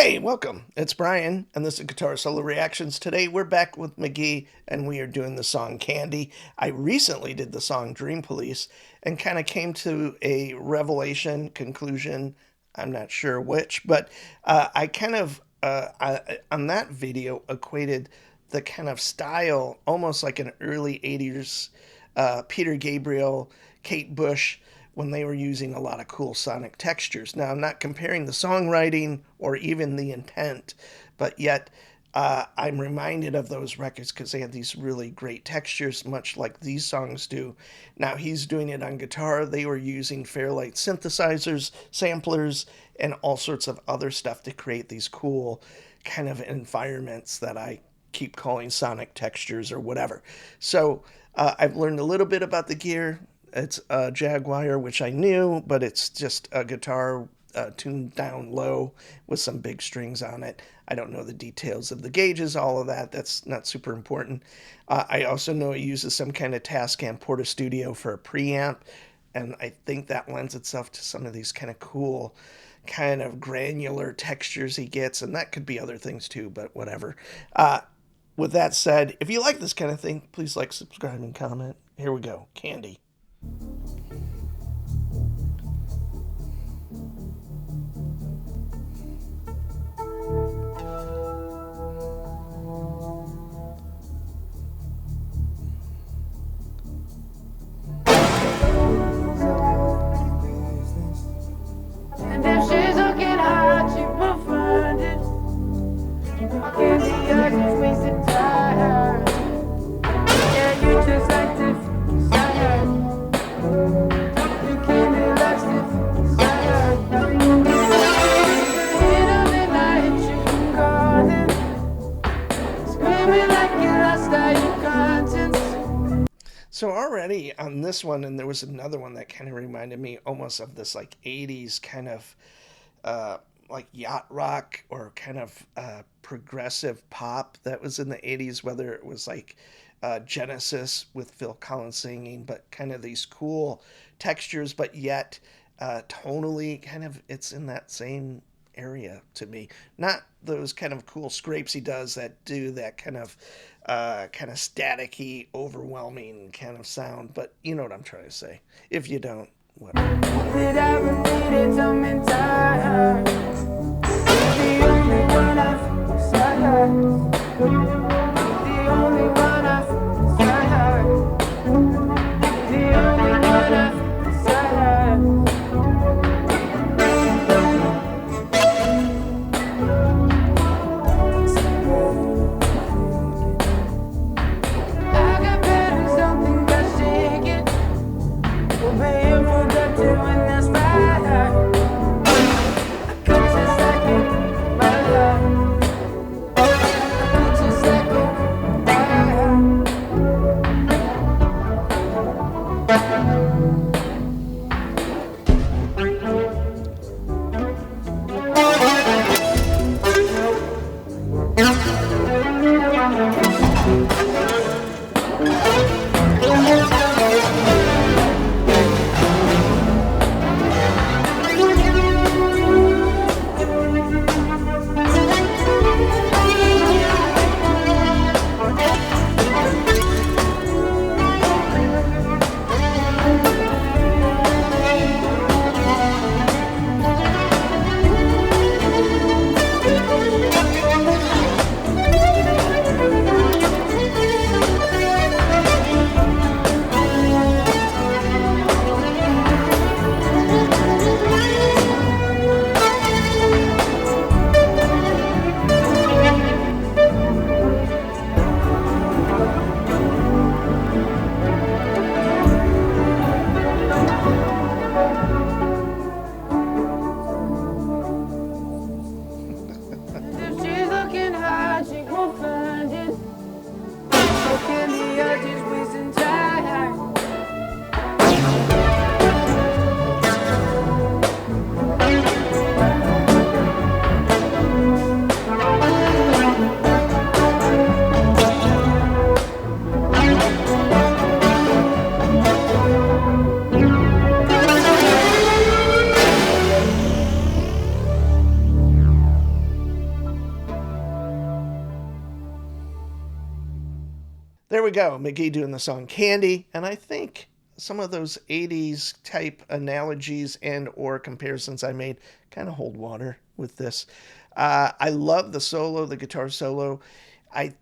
Hey, welcome. It's Brian, and this is Guitar Solo Reactions. Today we're back with mkgee, and we are doing the song Candy. I recently did the song Dream Police and kind of came to a revelation, conclusion. I'm not sure which, but I kind of, on that video, equated the kind of style almost like an early 80s Peter Gabriel, Kate Bush, when they were using a lot of cool sonic textures. Now, I'm not comparing the songwriting or even the intent, but yet I'm reminded of those records because they had these really great textures, much like these songs do. Now, he's doing it on guitar. They were using Fairlight synthesizers, samplers, and all sorts of other stuff to create these cool kind of environments that I keep calling sonic textures or whatever. So I've learned a little bit about the gear. It's a Jaguar, which I knew, but it's just a guitar tuned down low with some big strings on it. I don't know the details of the gauges, all of that. That's not super important. I also know it uses some kind of Tascam Porta Studio for a preamp, and I think that lends itself to some of these kind of cool, kind of granular textures he gets, and that could be other things too, but whatever. With that said, if you like this kind of thing, please like, subscribe, and comment. Here we go. Candy. And if she's looking hard, she will find it. Can't be just wasted time. Yeah, you just like to desire. You can't be lost if desire. In the midnight, you calling, screaming like you lost all your conscience. So already on this one, and there was another one that kind of reminded me almost of this like 80s kind of like yacht rock or kind of progressive pop that was in the 80s, whether it was like Genesis with Phil Collins singing, but kind of these cool textures, but yet tonally kind of it's in that same area to me. Not those kind of cool scrapes he does that do that kind of staticky, overwhelming kind of sound, but you know what I'm trying to say. If you don't, whatever. Did I repeat it so many times? The only one I've desired. The only one I've desired. The only one I've desired. I got patterns, don't think I shake it. We'll be unproductive when that's right. I could just like it, my love. I could just like There we go. McGee doing the song Candy. And I think some of those 80s type analogies and or comparisons I made kind of hold water with this. I love the solo, the guitar solo. I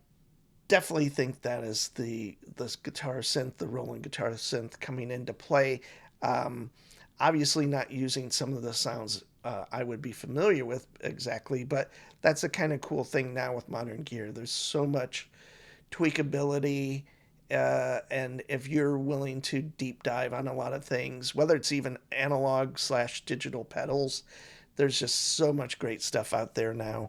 definitely think that is the guitar synth, the Roland guitar synth coming into play. Um, Obviously, not using some of the sounds I would be familiar with exactly, but that's a kind of cool thing now with modern gear. There's so much tweakability. And if you're willing to deep dive on a lot of things, whether it's even analog slash digital pedals, there's just so much great stuff out there now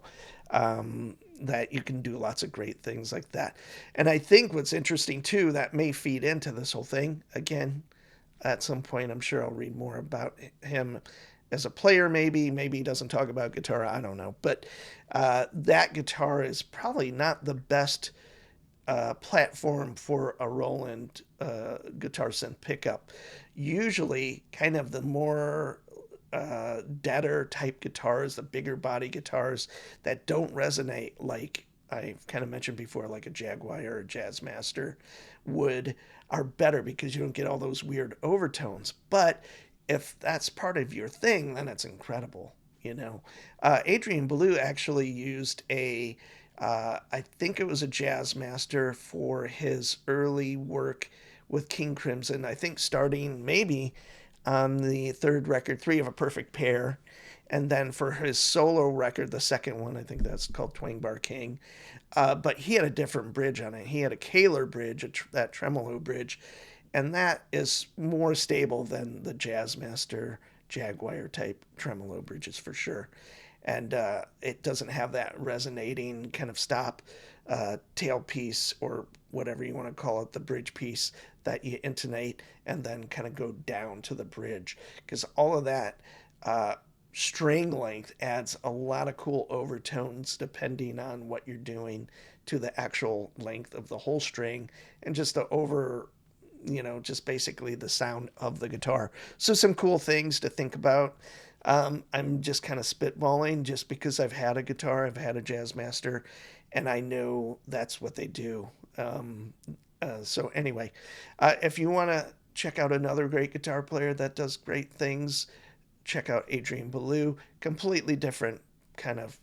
that you can do lots of great things like that. And I think what's interesting too, that may feed into this whole thing. Again, at some point, I'm sure I'll read more about him as a player. Maybe he doesn't talk about guitar. I don't know. But that guitar is probably not the best platform for a Roland guitar synth pickup. Usually, kind of the more deader type guitars, the bigger body guitars that don't resonate like I've kind of mentioned before, like a Jaguar or a Jazzmaster would, are better because you don't get all those weird overtones. But if that's part of your thing, then it's incredible. Adrian Belew actually used I think it was a Jazzmaster for his early work with King Crimson. I think starting maybe on the third record, Three of a Perfect Pair. And then for his solo record, the second one, I think that's called Twang Bar King. But he had a different bridge on it. He had a Kaler bridge, that tremolo bridge. And that is more stable than the Jazzmaster Jaguar type tremolo bridges for sure. And it doesn't have that resonating kind of stop tailpiece or whatever you want to call it, the bridge piece that you intonate and then kind of go down to the bridge. Because all of that string length adds a lot of cool overtones depending on what you're doing to the actual length of the whole string and just the just basically the sound of the guitar. So, some cool things to think about. I'm just kind of spitballing just because I've had a guitar, I've had a Jazzmaster, and I know that's what they do. So, anyway, if you want to check out another great guitar player that does great things, check out Adrian Belew. Completely different kind of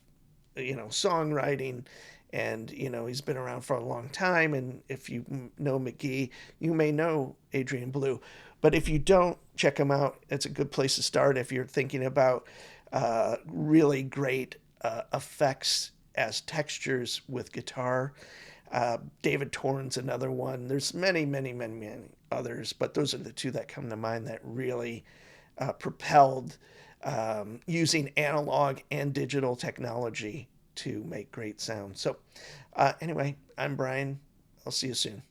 songwriting, and he's been around for a long time. And if you know McGee, you may know Adrian Belew, but if you don't, check him out. It's a good place to start if you're thinking about really great effects as textures with guitar. David Torn's another one. There's many others, but those are the two that come to mind that really propelled using analog and digital technology to make great sound. So, anyway, I'm Brian. I'll see you soon.